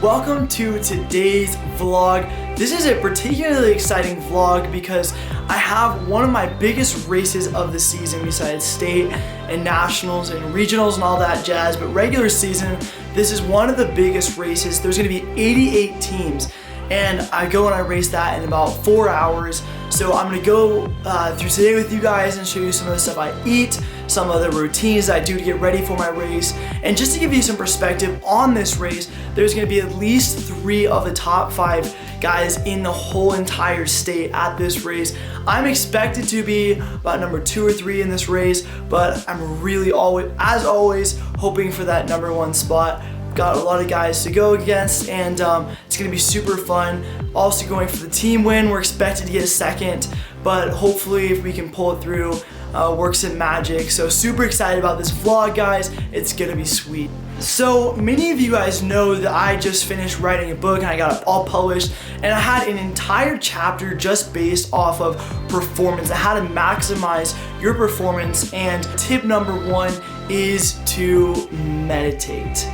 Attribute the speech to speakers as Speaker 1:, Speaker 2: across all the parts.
Speaker 1: Welcome to today's vlog. This is a particularly exciting vlog because I have one of my biggest races of the season besides state and nationals and regionals and all that jazz, but regular season, this is one of the biggest races. There's gonna be 88 teams and I go and I race that in about 4 hours. So I'm gonna go through today with you guys and show you some of the stuff I eat, some of the routines I do to get ready for my race. And just to give you some perspective on this race, there's gonna be at least 3 of the top 5 guys in the whole entire state at this race. I'm expected to be about number 2 or 3 in this race, but I'm really as always, hoping for that number 1 spot. Got a lot of guys to go against, and it's gonna be super fun. Also going for the team win. We're expected to get a second, but hopefully if we can pull it through, work some magic. So super excited about this vlog, guys. It's gonna be sweet. So many of you guys know that I just finished writing a book and I got it all published, and I had an entire chapter just based off of performance and how to maximize your performance. And tip number 1 is to meditate.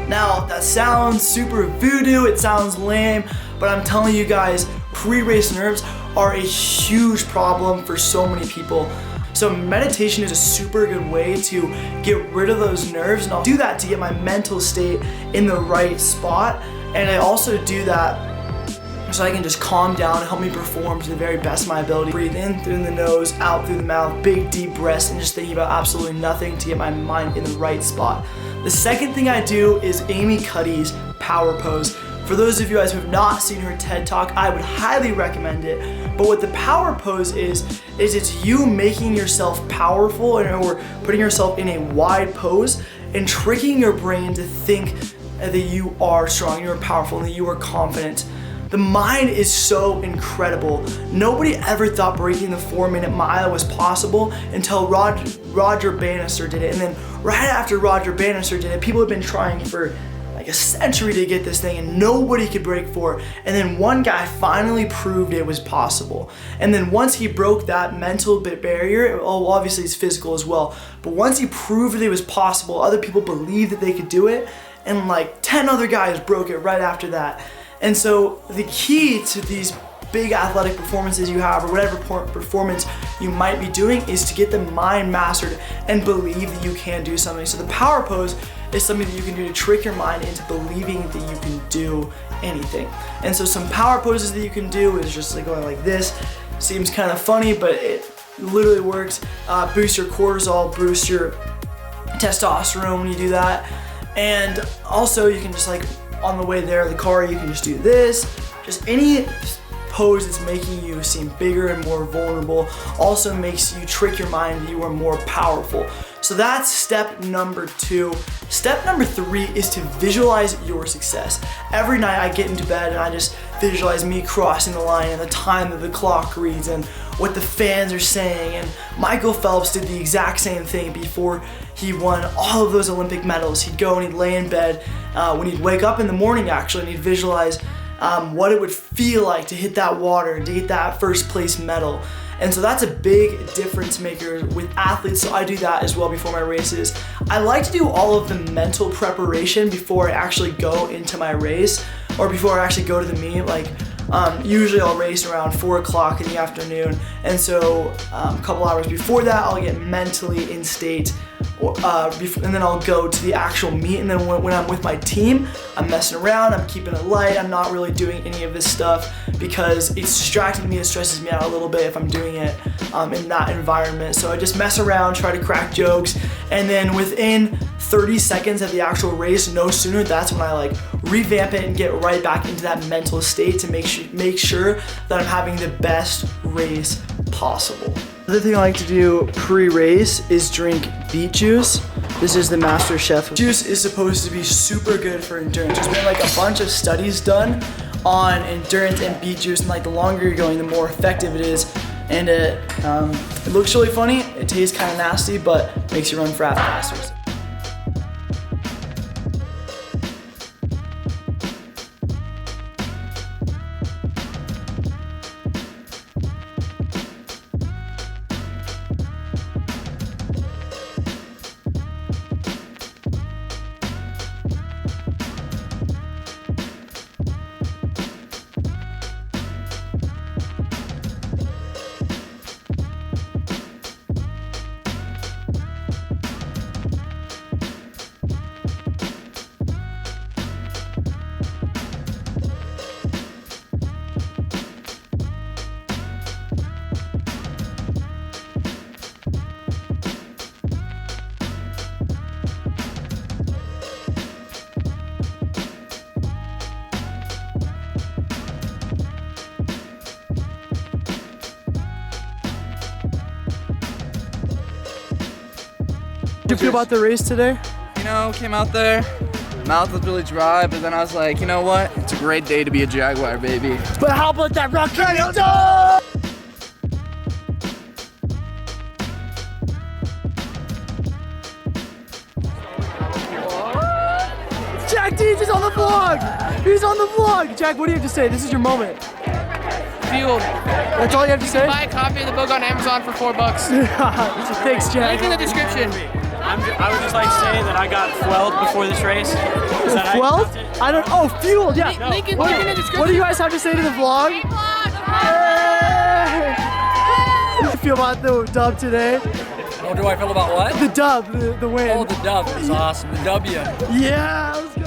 Speaker 1: Now that sounds super voodoo, it sounds lame, but I'm telling you guys, pre-race nerves are a huge problem for so many people. So meditation is a super good way to get rid of those nerves, and I'll do that to get my mental state in the right spot. And I also do that so I can just calm down and help me perform to the very best of my ability. Breathe in through the nose, out through the mouth, big deep breaths, and just thinking about absolutely nothing to get my mind in the right spot. The second thing I do is Amy Cuddy's power pose. For those of you guys who have not seen her TED Talk, I would highly recommend it. But what the power pose is it's you making yourself powerful or putting yourself in a wide pose and tricking your brain to think that you are strong, you're powerful, and that you are confident. The mind is so incredible. Nobody ever thought breaking the 4-minute mile was possible until Roger Bannister did it. And then right after Roger Bannister did it, people have been trying for like a century to get this thing, and nobody could break 4. And then one guy finally proved it was possible. And then once he broke that mental barrier, obviously it's physical as well, but once he proved that it was possible, other people believed that they could do it, and like 10 other guys broke it right after that. And so the key to these big athletic performances you have, or whatever performance you might be doing, is to get the mind mastered and believe that you can do something. So the power pose is something that you can do to trick your mind into believing that you can do anything. And so some power poses that you can do is just like going like this. Seems kind of funny, but it literally works. Boost your cortisol, boost your testosterone when you do that. And also you can just like, on the way there in the car, you can just do this. Just any pose that's making you seem bigger and more vulnerable also makes you trick your mind that you are more powerful. So that's step number 2. Step number 3 is to visualize your success. Every night I get into bed and I just visualize me crossing the line and the time that the clock reads and what the fans are saying. And Michael Phelps did the exact same thing before he won all of those Olympic medals. He'd go and he'd lay in bed when he'd wake up in the morning actually, and he'd visualize what it would feel like to hit that water and to get that first place medal. And so that's a big difference maker with athletes, so I do that as well before my races. I like to do all of the mental preparation before I actually go into my race, or before I actually go to the meet. Like usually I'll race around 4 o'clock in the afternoon, and so a couple hours before that I'll get mentally in state, and then I'll go to the actual meet. And then when I'm with my team, I'm messing around, I'm keeping it light, I'm not really doing any of this stuff because it's distracting me, it stresses me out a little bit if I'm doing it in that environment. So I just mess around, try to crack jokes, and then within 30 seconds of the actual race, no sooner, that's when I like revamp it and get right back into that mental state to make sure that I'm having the best race possible. Another thing I like to do pre-race is drink beet juice. This is the Master Chef. Juice is supposed to be super good for endurance. There's been like a bunch of studies done on endurance and beet juice, and like the longer you're going, the more effective it is. And it looks really funny, it tastes kind of nasty, but makes you run faster. you feel about the race today?
Speaker 2: You know, came out there, mouth was really dry, but then I was like, you know what? It's a great day to be a Jaguar, baby.
Speaker 1: But how about that Rock Canyon dub? Jack Deeds is on the vlog! He's on the vlog! Jack, what do you have to say? This is your moment.
Speaker 3: Fueled.
Speaker 1: That's all you have to say?
Speaker 3: Buy a copy of the book on Amazon for $4.
Speaker 1: Thanks, Jack.
Speaker 3: Link in the description.
Speaker 4: I would just like to say that I got fueled before this race. Is that
Speaker 1: Fueled? I don't. Oh, fueled. Yeah.
Speaker 3: Link in the description.
Speaker 1: What do you guys have to say to the vlog? Hey! How do you feel about the dub today?
Speaker 5: What do I feel about what?
Speaker 1: The dub, the win.
Speaker 5: Oh, the dub is awesome. The W.
Speaker 1: Yeah, let's go.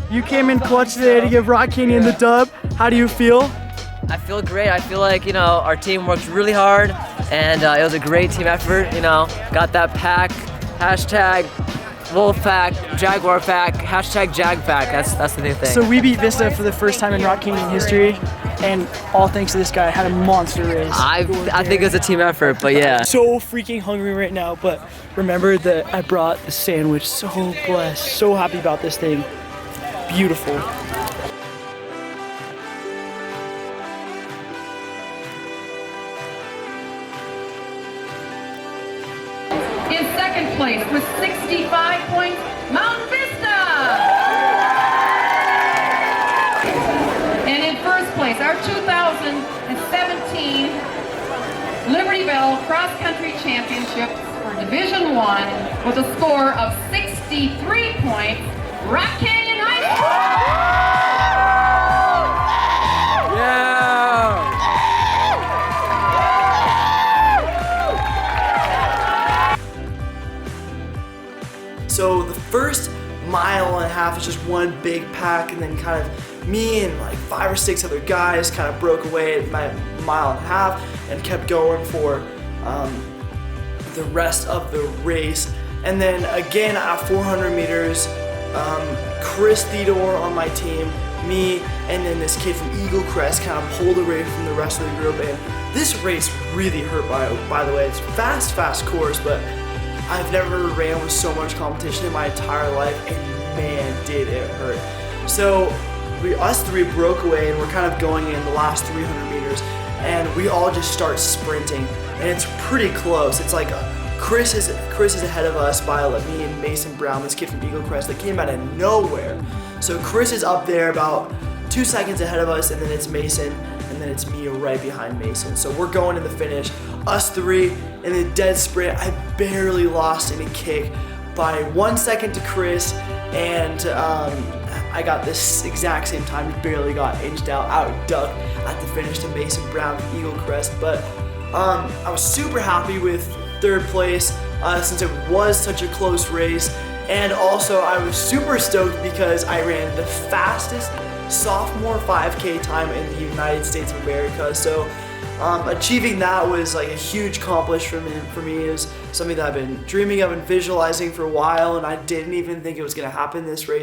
Speaker 1: You came in clutch today to give Rock Canyon the dub. How do you feel?
Speaker 6: I feel great. I feel like, you know, our team worked really hard and it was a great team effort, you know. Got that pack, hashtag Wolf Pack, Jaguar Pack, hashtag Jag Pack. That's the new thing.
Speaker 1: So we beat Vista for the first time in Rock Canyon history, and all thanks to this guy, had a monster race.
Speaker 6: I think it's a team effort, but yeah.
Speaker 1: So freaking hungry right now, but remember that I brought the sandwich. So blessed, so happy about this thing. Beautiful.
Speaker 7: In second place with 65 points, Mount Vista. And in first place, our 2017 Libertyville Cross Country Championships for Division I with a score of 63 points, Rock Canyon High
Speaker 1: So the first mile and a half is just one big pack, and then kind of me and like 5 or 6 other guys kind of broke away at my mile and a half and kept going for the rest of the race. And then again at 400 meters, Chris Theodore on my team, me, and then this kid from Eagle Crest kind of pulled away from the rest of the group. And this race really hurt, by the way. It's fast course, but I've never ran with so much competition in my entire life, and man, did it hurt. So us three broke away, and we're kind of going in the last 300 meters, and we all just start sprinting, and it's pretty close. It's like Chris is ahead of us by me and Mason Brown, this kid from Eagle Crest that came out of nowhere. So Chris is up there about 2 seconds ahead of us, and then it's Mason, and then it's me right behind Mason. So we're going to the finish. Us three in the dead sprint. I barely lost any kick by 1 second to Chris, and I got this exact same time. Barely got inched out ducked at the finish to Mason Brown from Eagle Crest. But I was super happy with third place since it was such a close race, and also I was super stoked because I ran the fastest sophomore 5K time in the United States of America. So achieving that was like a huge accomplishment for me. It was something that I've been dreaming of and visualizing for a while, and I didn't even think it was going to happen this race.